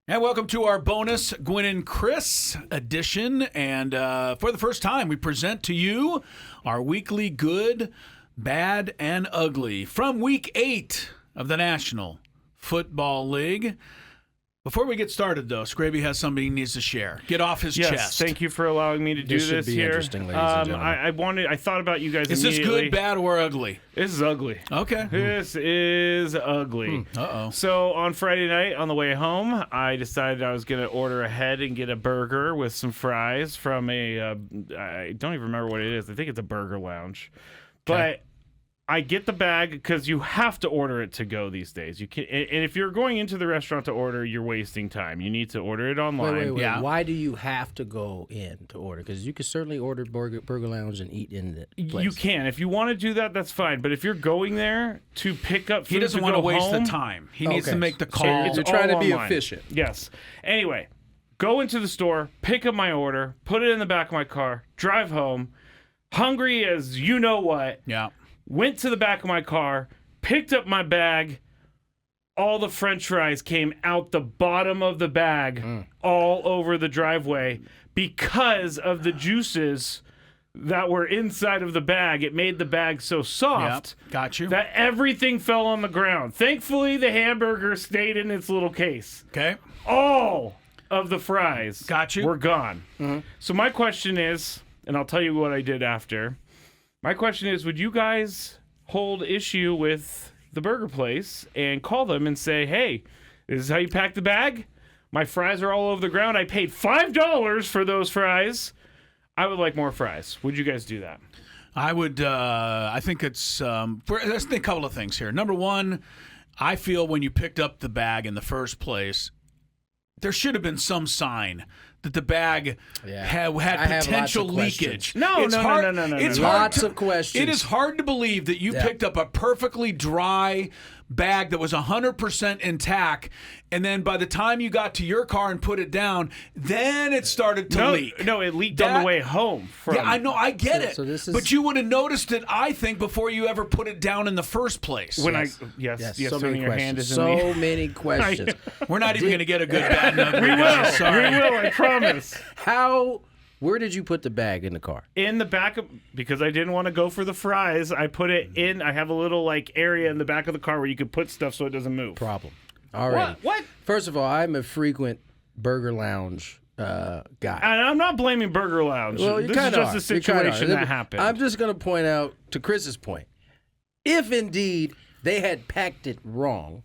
And welcome to our bonus Gwynn and Chris edition. And for the first time, we present to you our weekly good, bad, and ugly from Week 8 of the National Football League. Before we get started, though, Skraby has something he needs to share. Get off his chest. Yes, thank you for allowing me to do this be here. Interesting, ladies and gentlemen. I thought about you guys Is this immediately. good, bad, or ugly? This is ugly. Okay. This is ugly. Uh-oh. So on Friday night on the way home, I decided I was going to order ahead and get a burger with some fries from I don't even remember what it is. I think it's a burger lounge. But I get the bag because you have to order it to go these days. You can, and if you're going into the restaurant to order, you're wasting time. You need to order it online. Wait. Yeah. Why do you have to go in to order? Because you can certainly order Burger Lounge and eat in the place. You can. If you want to do that, that's fine. But if you're going there to pick up food He doesn't to want to go waste home, the time. He needs to make the So call. it's You're trying all to be online. efficient. Yes. Anyway, go into the store, pick up my order, put it in the back of my car, drive home, hungry as you know what. Yeah. Went to the back of my car, picked up my bag. All the French fries came out the bottom of the bag, all over the driveway because of the juices that were inside of the bag. It made the bag so soft Got you. that everything fell on the ground. Thankfully, the hamburger stayed in its little case. Okay. All of the fries Got you. were gone. So my question is, and I'll tell you what I did after. My question is, would you guys hold issue with the burger place and call them and say, hey, this is how you pack the bag? My fries are all over the ground. I paid $5 for those fries. I would like more fries. Would you guys do that? I would. I think it's. Let's think a couple of things here. Number one, I feel when you picked up the bag in the first place, there should have been some sign that the bag had I have potential lots of questions. leakage. No. It's hard Lots to- of questions. It is hard to believe that you picked up a perfectly dry bag that was 100% intact, and then by the time you got to your car and put it down, then it started to leak. No, it leaked on the way home. Yeah, I know, I get it. So this is- but you would have noticed it, I think, before you ever put it down in the first place. When Yes, yes, so turning many your hand questions. is in the So many questions. We're not even going to get a good bad number. We will. Sorry. We will, I promise. Where did you put the bag in the car? In the back of, because I didn't want to go for the fries, I put it in. I have a little area in the back of the car where you could put stuff so it doesn't move. Problem. All right. What? First of all, I'm a frequent Burger Lounge guy. And I'm not blaming Burger Lounge. Well, you this is kind just of a situation that happened. I'm just going to point out to Chris's point. If indeed they had packed it wrong,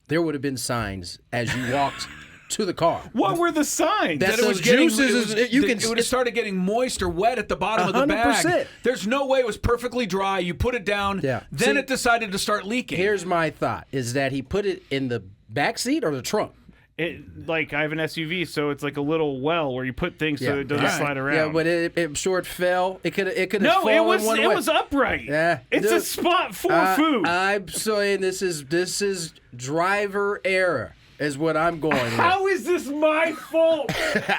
there would have been signs as you walked to the car. What were the signs? That That it was those getting, juices it would have started getting moist or wet at the bottom of the bag. 100%. There's no way it was perfectly dry. You put it down, Yeah. then See, it decided to start leaking. Here's my thought: is that he put it in the back seat or the trunk? I have an SUV, so it's like a little well where you put things so it doesn't All right. slide around. Yeah, but I'm sure it fell. It could have no, fallen it was one way. upright. Yeah. It's a Look, spot for food. I'm saying this is driver error. Is what I'm going with. How is this my fault?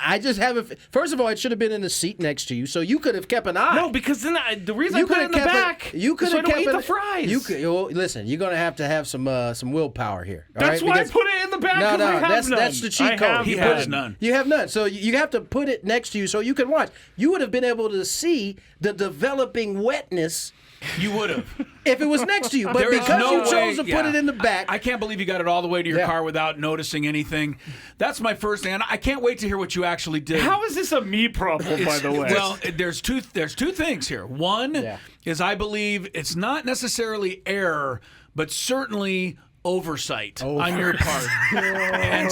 I just haven't. First of all, it should have been in the seat next to you, so you could have kept an eye. No, because then the reason I you put could it have in the kept back. You could so I have don't kept eat the fries. You could. Well, listen, you're going to have some willpower here. all That's right? why Because- I put it in the back. No, 'cause I have that's none. the cheat I code. have He You has put- none. You have none. So you have to put it next to you so you can watch. You would have been able to see the developing wetness You would have. if it was next to you. But There is because no you way- chose to put it in the back, I can't believe you got it all the way to your Yeah. car without noticing anything. That's my first thing. And I can't wait to hear what you actually did. How is this a me problem, by the way? Well, there's two things here. One is I believe it's not necessarily error, but certainly oversight on your part. And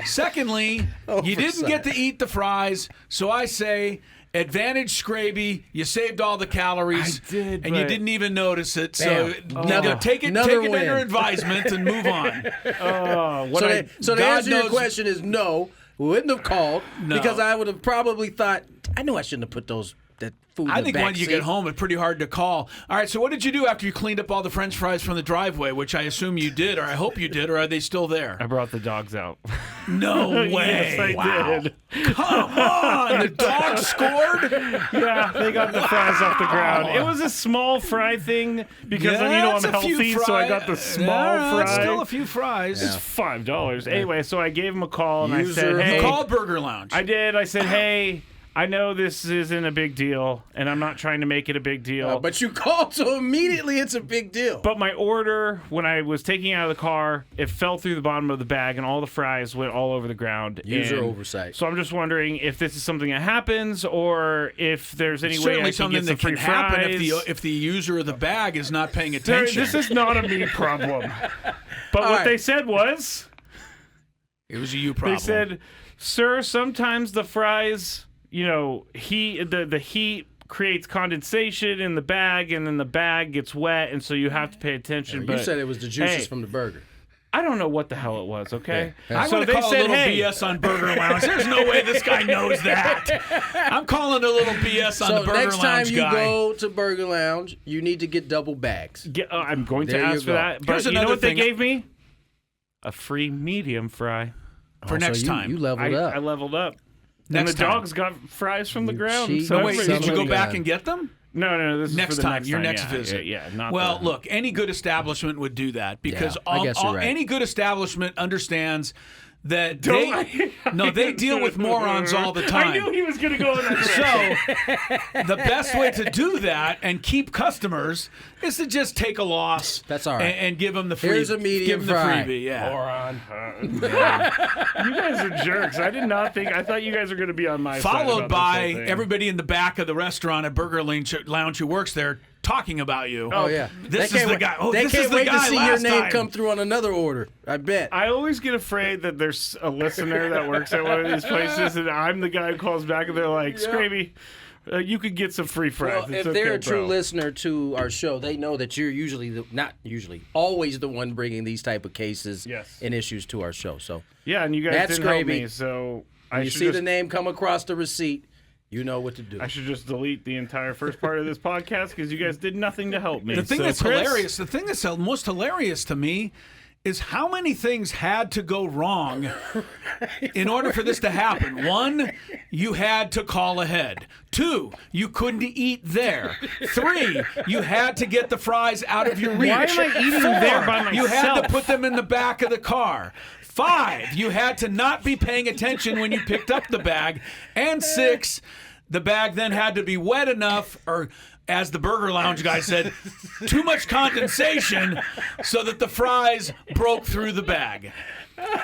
secondly, you didn't get to eat the fries, so I say advantage Skraby. You saved all the calories, I did, and you but- didn't even notice it. Bam. So take it Another under win. advisement and move on. so the God answer to your knows- question is no. We wouldn't have called No. because I would have probably thought I knew I shouldn't have put those that food. I in the think back when you seat. get home, it's pretty hard to call. All right, so what did you do after you cleaned up all the French fries from the driveway, which I assume you did, or I hope you did, or are they still there? I brought the dogs out. No way. Yes, I did. Come on. The dog scored? Yeah, they got the fries off the ground. It was a small fry thing because That's I'm a few healthy, so I got the fries. small That's fry. still a few fries. It's $5. Anyway, so I gave him a call and I said, User- hey. You called Burger Lounge. I did. I said, hey, I know this isn't a big deal, and I'm not trying to make it a big deal. But you called, so immediately it's a big deal. But my order, when I was taking it out of the car, it fell through the bottom of the bag, and all the fries went all over the ground. User And oversight. So I'm just wondering if this is something that happens, or if there's any way I Certainly can something get some that free can happen fries. if the user of the bag is not paying There- attention. This is not a me problem. But All what right. they said was, It was a you problem. they said, sir, sometimes the fries, the heat creates condensation in the bag, and then the bag gets wet, and so you have to pay attention. You But said it was the juices hey, from the burger. I don't know what the hell it was, okay? Yeah. I'm So going to they call said, a little hey, BS on Burger Lounge. There's no way this guy knows that. I'm calling a little BS on So the Burger next time Lounge you guy. go to Burger Lounge, you need to get double bags. I'm going to There you ask for go. that. But Here's you know another what they thing. gave me? A free medium fry. For next so time. You leveled up. I leveled up. Next and the time. dogs got fries from the ground. cheat. So No, wait, Some did you of go them back got- and get them? No, this is Next for the time, your next yeah, visit. Yeah, not Well, the, look, any good establishment would do that because Yeah, I guess you're right. any good establishment understands that Don't they deal with morons all the time. I knew he was going to go in that So the best way to do that and keep customers is to just take a loss. That's all right. And give them the free. Here's a medium give them fry. the freebie. Yeah. moron. You guys are jerks. I thought you guys were going to be on my side. Followed about by this whole thing. everybody in the back of the restaurant at Burger Lounge who works there talking about you. Oh yeah, This is the guy. Oh, they this can't is the wait guy to see your last name time. come through on another order. I bet. I always get afraid that there's a listener that works at one of these places, and I'm the guy who calls back, and they're like, "Skraby, you could get some free fries." Well, It's if they're okay, a true bro. listener to our show, they know that you're always the one bringing these type of cases Yes. and issues to our show. So Yeah, and you guys That's didn't help Skraby. me, so I when you should see just, the name come across the receipt, you know what to do. I should just delete the entire first part of this podcast because you guys did nothing to help me. The thing So, that's Chris, hilarious, the thing that's most hilarious to me is how many things had to go wrong in order for this to happen. One, you had to call ahead. Two, you couldn't eat there. Three, you had to get the fries out of your reach. Why am I eating Four, there by you had to myself? put them in the back of the car. 5, you had to not be paying attention when you picked up the bag. And 6, the bag then had to be wet enough, or as the Burger Lounge guy said, too much condensation so that the fries broke through the bag.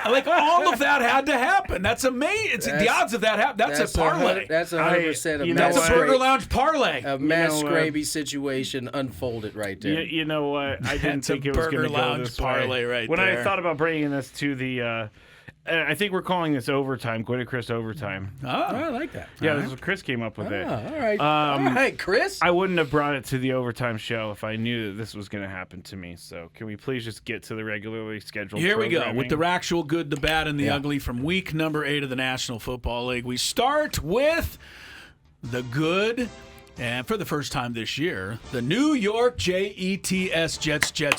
Like, all of that had to happen. That's amazing. The odds of that happening, that's a parlay. That's 100% you a know That's a what? Burger Lounge parlay. mass know what? Skraby situation unfolded right there. You know what? I didn't That's a think it was going Burger to go Lounge this parlay way. right when there. I thought about bringing this to the, I think we're calling this overtime, Gwynn and Chris overtime. Oh, I like that. Yeah, this is what Chris came up with it. Oh, all right. All right, Chris. I wouldn't have brought it to the overtime show if I knew that this was going to happen to me. So can we please just get to the regularly scheduled Here we go programming? with the actual good, the bad, and the ugly from week number 8 of the National Football League. We start with the good, and for the first time this year, the New York Jets,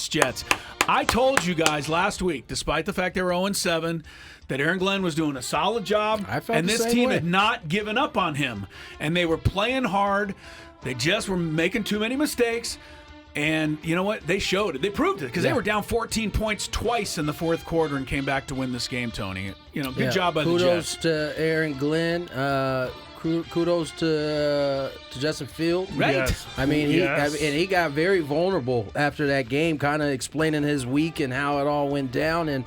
Jets. I told you guys last week, despite the fact they were 0-7, that Aaron Glenn was doing a solid job, I felt and the this same team way. had not given up on him, and they were playing hard. They just were making too many mistakes. And you know what? They showed it. They proved it because they were down 14 points twice in the fourth quarter and came back to win this game, Tony. You know, good job by the Kudos Jets. to Aaron Glenn. Kudos to Justin Field. Right. Yes. I mean, Yes. he got very vulnerable after that game, kind of explaining his week and how it all went down. And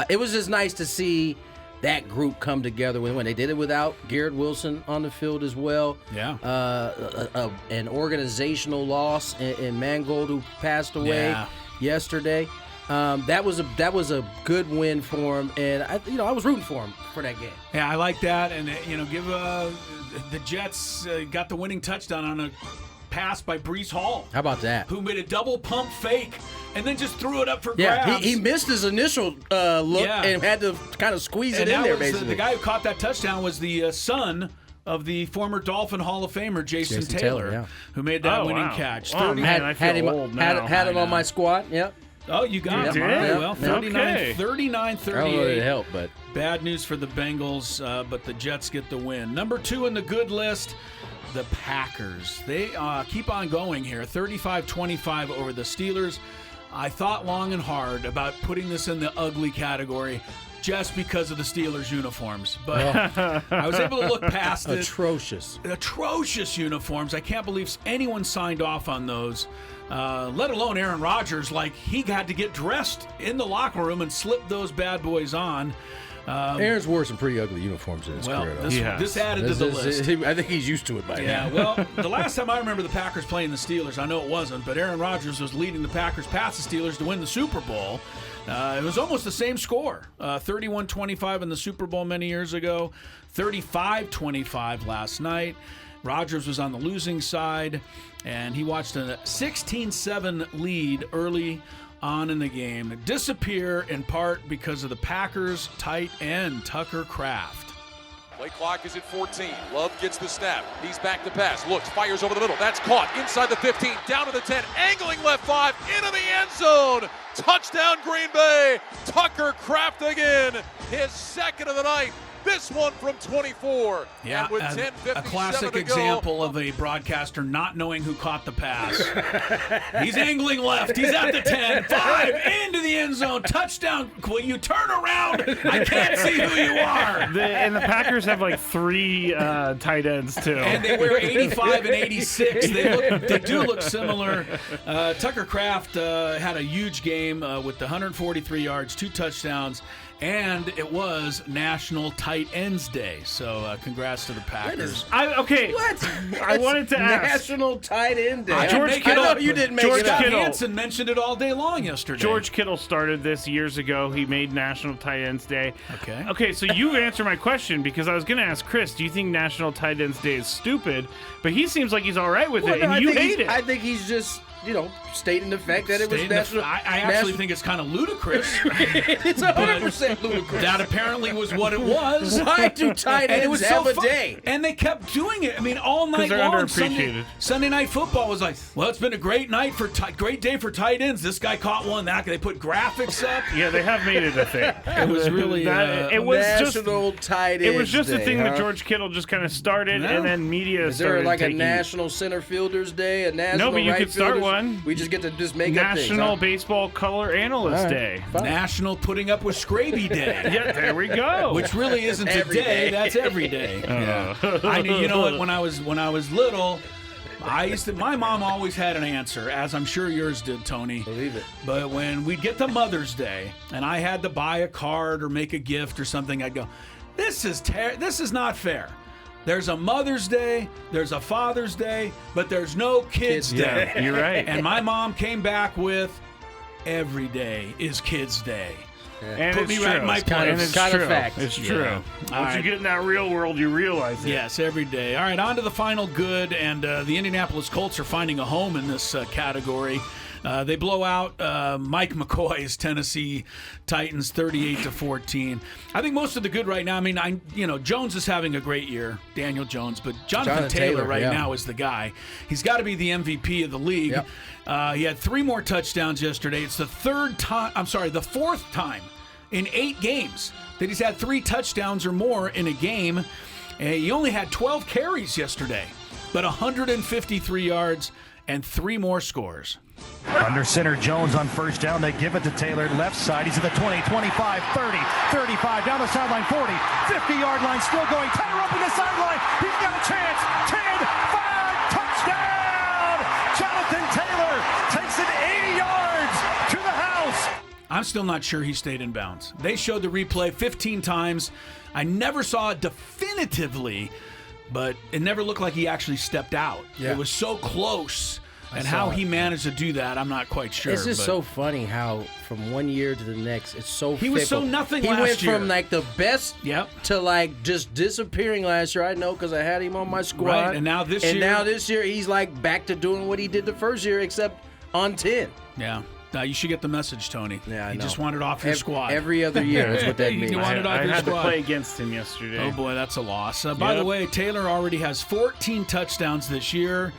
it was just nice to see that group come together when they did it without Garrett Wilson on the field as well. Yeah. An organizational loss in Mangold, who passed away yesterday. That was a good win for him, and I was rooting for him for that game. Yeah, I like that. And, give the Jets got the winning touchdown on a pass by Breece Hall, How about that? who made a double pump fake and then just threw it up for Yeah, grabs. he missed his initial look Yeah. and had to kind of squeeze And it in that there, was basically. the guy who caught that touchdown was the son of the former Dolphin Hall of Famer Jason Taylor, yeah. who made that winning catch. Oh, man, I feel old now. Had him on my squad. Yep. Oh, you got it. did? Well, 39-38. I don't know that it helped, but Bad news for the Bengals, but the Jets get the win. Number 2 in the good list, the Packers. They keep on going here, 35-25 over the Steelers. I thought long and hard about putting this in the ugly category just because of the Steelers' uniforms. But I was able to look past it. Atrocious uniforms. I can't believe anyone signed off on those, let alone Aaron Rodgers. Like, he had to get dressed in the locker room and slip those bad boys on. Aaron's wore some pretty ugly uniforms in his career. This added to the list. I think he's used to it by now. Yeah, well, the last time I remember the Packers playing the Steelers, I know it wasn't, but Aaron Rodgers was leading the Packers past the Steelers to win the Super Bowl. It was almost the same score, 31-25 in the Super Bowl many years ago, 35-25 last night. Rodgers was on the losing side, and he watched a 16-7 lead early on in the game disappear in part because of the Packers' tight end, Tucker Kraft. Play clock is at 14. Love gets the snap. He's back to pass. Looks, fires over the middle. That's caught inside the 15, down to the 10, angling left 5, into the end zone. Touchdown, Green Bay. Tucker Kraft again, his second of the night. This one from 24. Yeah, and with 10:57 a classic to example go, of a broadcaster not knowing who caught the pass. He's angling left. He's at the 10. 5 into the end zone. Touchdown. Will you turn around? I can't see who you are. And the Packers have like 3 tight ends too. And they wear 85 and 86. They do look similar. Tucker Kraft had a huge game with the 143 yards, 2 touchdowns. And it was National Tight Ends Day, so congrats to the Packers. What? I wanted to ask. National Tight End Day. George Kittle. I know you didn't make George it up. Kittle. Hansen mentioned it all day long yesterday. George Kittle started this years ago. He made National Tight Ends Day. Okay. Okay, so you answer my question because I was going to ask Chris, do you think National Tight Ends Day is stupid? But he seems like he's all right with it, and you hate it. I think he's just, stating the fact that it was national. I actually think it's kind of ludicrous. It's 100% ludicrous. That apparently was what it was. Why do tight And it ends was have so a fun. day? And they kept doing it. I mean, all night they're long. underappreciated. Sunday Night Football was like, well, it's been a great night great day for tight ends. This guy caught one. They put graphics up. Yeah, they have made it a thing. It was really it was National Tight Ends It was just Day, a thing huh? that George Kittle just kind of started, No. and then media Is there started like taking a National Center Fielders Day, a National No, but you right could start fielders? one. We just get to just make up things, National huh? Baseball Color Analyst All right. Day. Fine. National Putting Up with Skraby Day. Yeah, there we go. Which really isn't a Every day. day. That's every day. Yeah. I knew. You know what? When I was little, my mom always had an answer, as I'm sure yours did, Tony. Believe it. But when we'd get to Mother's Day and I had to buy a card or make a gift or something, I'd go, "This is not fair. There's a Mother's Day, there's a Father's Day, but there's no Kids' Day." Yeah, you're right. And my mom came back with, "Every day is Kids' Day." And Put it's me right true. in my It's place. And it's Kind of true. fact. It's Yeah. true. All Once right. you get in that real world, you realize it. Yes, every day. All right, on to the final good, and the Indianapolis Colts are finding a home in this category. They blow out Mike McCoy's Tennessee Titans 38-14. I think most of the good right now. I mean, Jones is having a great year, Daniel Jones, but Jonathan Taylor right now is the guy. He's got to be the MVP of the league. Yep. He had 3 more touchdowns yesterday. It's the fourth time in 8 games that he's had 3 touchdowns or more in a game. He only had 12 carries yesterday, but 153 yards and 3 more scores. Under center, Jones on first down. They give it to Taylor, left side. He's at the 20, 25, 30, 35, down the sideline, 40, 50-yard line, still going. Taylor up in the sideline. He's got a chance. 10, 5, touchdown! Jonathan Taylor takes it 80 yards to the house. I'm still not sure he stayed in bounds. They showed the replay 15 times. I never saw it definitively, but it never looked like he actually stepped out. Yeah. It was so close. And how he managed to do that, I'm not quite sure. It's just so funny how from one year to the next, it's so He was so fickle. nothing He last went year. from like the best to like just disappearing last year. I know because I had him on my squad. Right, and now this year he's like back to doing what he did the first year, except on 10. Yeah. You should get the message, Tony. Yeah, I You know. just want it off your squad. Every other year is what that You means. want it off I your had to squad. play against him yesterday. Oh, boy, that's a loss. By the Yep. way, Taylor already has 14 touchdowns this year.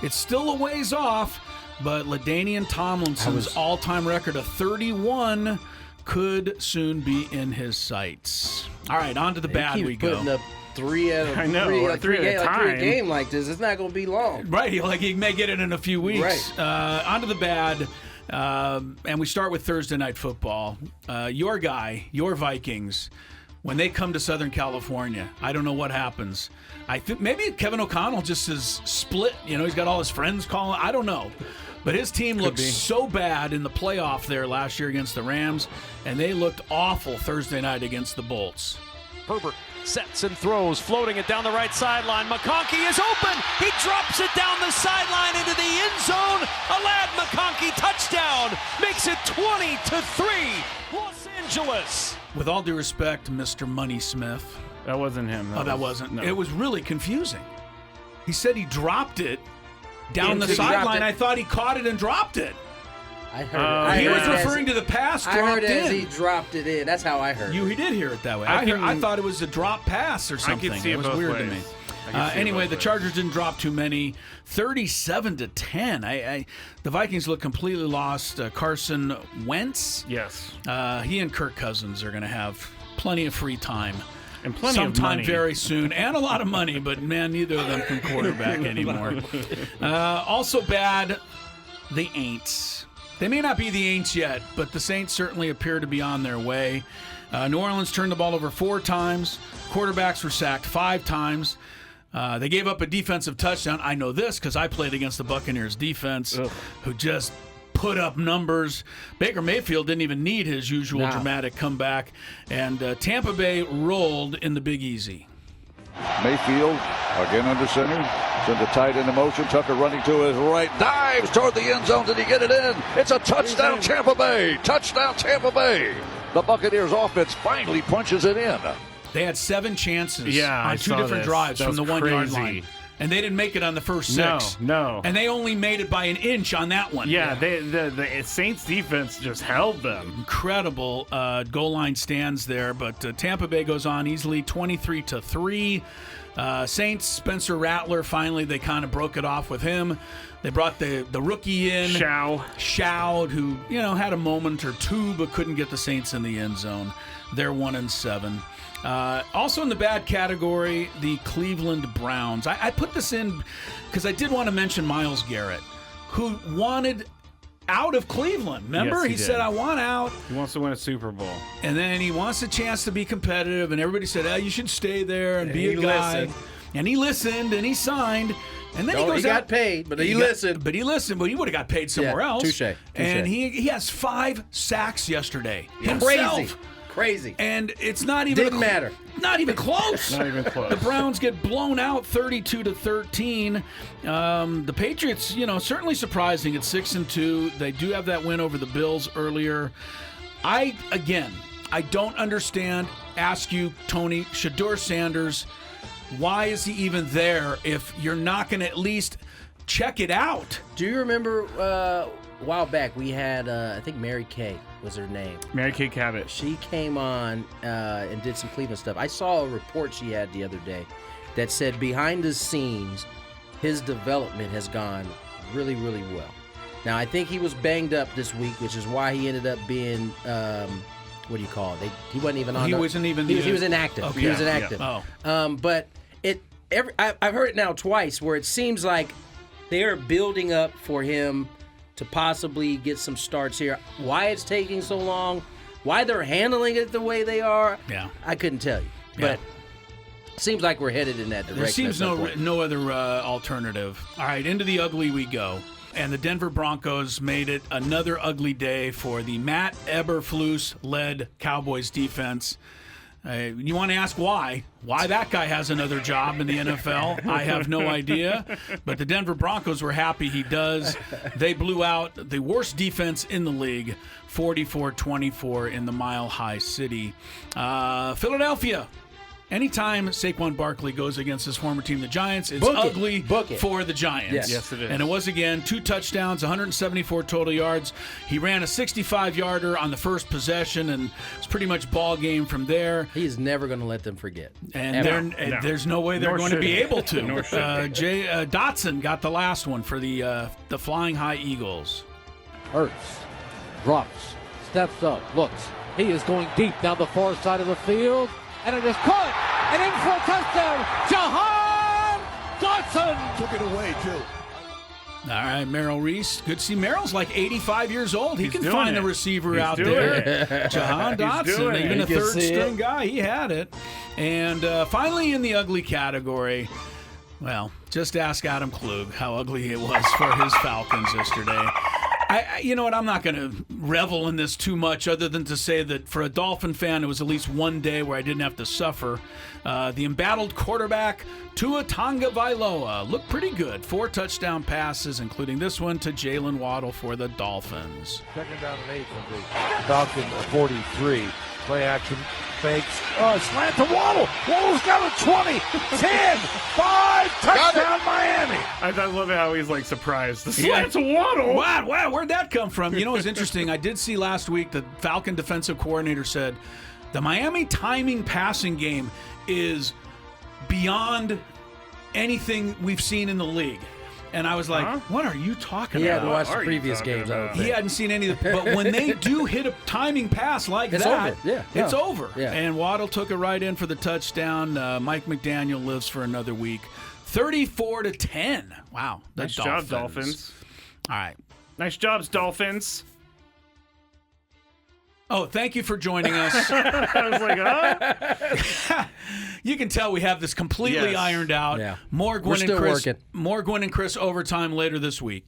It's still a ways off, but LaDainian Tomlinson's all-time record of 31 could soon be in his sights. All right, on to the bad we go. Putting up three at a I know, like three three at a time. game like this. It's not going to be long. Right, he may get it in a few weeks. Right. On to the bad, and we start with Thursday Night Football. Your guy, your Vikings, when they come to Southern California, I don't know what happens. I think maybe Kevin O'Connell just is split. He's got all his friends calling. I don't know. But his team looked so bad in the playoff there last year against the Rams, and they looked awful Thursday night against the Bolts. Herbert sets and throws, floating it down the right sideline. McConkey is open. He drops it down the sideline into the end zone. Alad McConkey touchdown makes it 20-3. Los Angeles. With all due respect to Mr. Money Smith. That wasn't him. That wasn't. No. It was really confusing. He said he dropped it down the He dropped sideline. it. I thought he caught it and dropped it. I heard it. He was heard it as- referring to the pass I dropped heard it as he in. dropped it in. That's how I heard it. He did hear it that way. I I thought it was a drop pass or something. I could see it was both weird ways. to me. I could see it Anyway, both the ways. Chargers didn't drop too many. 37-10. The Vikings look completely lost. Carson Wentz. Yes. He and Kirk Cousins are going to have plenty of free time. And plenty of sometime money. very soon, and a lot of money, but man, neither of them can quarterback anymore. Also bad, the Aints. They may not be the Aints yet, but the Saints certainly appear to be on their way. New Orleans turned the ball over 4 times. Quarterbacks were sacked 5 times. They gave up a defensive touchdown. I know this because I played against the Buccaneers defense, who just put up numbers. Baker Mayfield didn't even need his usual dramatic comeback, and Tampa Bay rolled in the Big Easy. Mayfield again under center. Sends a tight end in motion. Tucker running to his right. Dives toward the end zone. Did he get it in? It's a touchdown, Tampa Bay. Touchdown, Tampa Bay. The Buccaneers offense finally punches it in. They had 7 chances I on 2 saw different this. drives That from the was 1-yard crazy. line. And they didn't make it on the first 6. No. And they only made it by an inch on that one. Yeah, the Saints defense just held them. Incredible goal line stands there, but Tampa Bay goes on easily 23-3. Saints, Spencer Rattler, finally they kind of broke it off with him. They brought the rookie in, Shoud, who had a moment or two but couldn't get the Saints in the end zone. They're 1-7. Also in the bad category, the Cleveland Browns. I put this in because I did want to mention Myles Garrett, who wanted out of Cleveland. Remember? Yes, he he did. said, I want out. He wants to win a Super Bowl. And then he wants a chance to be competitive, and everybody said, you should stay there and be a guy. listened. And he listened, and he signed. And then he goes got out. paid, but he listened. But he listened, but he would have got paid somewhere else. touche. And he has 5 sacks yesterday. Himself. Crazy. And it's not even Didn't matter. Not even close. Not even close. The Browns get blown out 32-13. The Patriots, certainly surprising at 6-2. They do have that win over the Bills earlier. I don't understand. Ask you, Tony, Shedeur Sanders, why is he even there if you're not going to at least check it out? Do you remember a while back we had, I think Mary Kay was her name. Mary Kay Cabot. She came on and did some Cleveland stuff. I saw a report she had the other day that said behind the scenes, his development has gone really, really well. Now, I think he was banged up this week, which is why he ended up being, what do you call it? He wasn't even on. He wasn't even. He was inactive. Okay. He was inactive. Oh. But I've heard it now twice where it seems like they are building up for him to possibly get some starts here. Why it's taking so long, why they're handling it the way they are, I couldn't tell you. But it seems like we're headed in that direction. There seems at some point. no other alternative. All right, into the ugly we go. And the Denver Broncos made it another ugly day for the Matt Eberflus-led Cowboys defense. You want to ask why? Why that guy has another job in the NFL? I have no idea. But the Denver Broncos were happy he does. They blew out the worst defense in the league, 44-24 in the Mile High City. Philadelphia anytime Saquon Barkley goes against his former team, the Giants, it's Book it. ugly Book it. for the Giants. Yes, it is. And it was again 2 touchdowns, 174 total yards. He ran a 65-yarder on the first possession, and it's pretty much ball game from there. He is never going to let them forget. And Ever. there's no way they're Nor going to should be they. able to. Nor should Dotson got the last one for the Flying High Eagles. Hurts, drops, steps up, looks. He is going deep down the far side of the field, and it is caught, and in for a touchdown, Jahan Dotson. Took it away, too. All right, Merrill Reese. Good to see Merrill's like 85 years old. He He's can doing find it. the receiver He's out doing there. Jahan doing Dotson, it. even You a can third see string it. guy, he had it. And finally, in the ugly category, well, just ask Adam Klug how ugly it was for his Falcons yesterday. You know what? I'm not going to revel in this too much, other than to say that for a Dolphin fan, it was at least one day where I didn't have to suffer. The embattled quarterback, Tua Tagovailoa, looked pretty good. 4 touchdown passes, including this one to Jalen Waddle for the Dolphins. Second down and 8 from the Falcon 43. Play action, fakes. Slant to Waddle. Waddle's got a 20, 10, 5, touchdown Miami. I love how he's like surprised. The Yeah. slant's a Waddle. Wow, where'd that come from? You know what's interesting? I did see last week the Falcon defensive coordinator said the Miami timing passing game is beyond anything we've seen in the league. And I was like, what are you talking He had about? to watch What the are you previous talking games. I would about? think. He hadn't seen any of the, but when they do hit a timing pass like It's that, over. Yeah. it's Yeah. over. Yeah. And Waddle took it right in for the touchdown. Mike McDaniel lives for another week. 34-10. Wow. The Nice job, Dolphins. All right. Nice jobs, Dolphins. Oh, thank you for joining us. I was like, huh? You can tell we have this completely Yes. ironed out. Yeah. More We're Gwynn and still Chris. working. More Gwynn and Chris overtime later this week.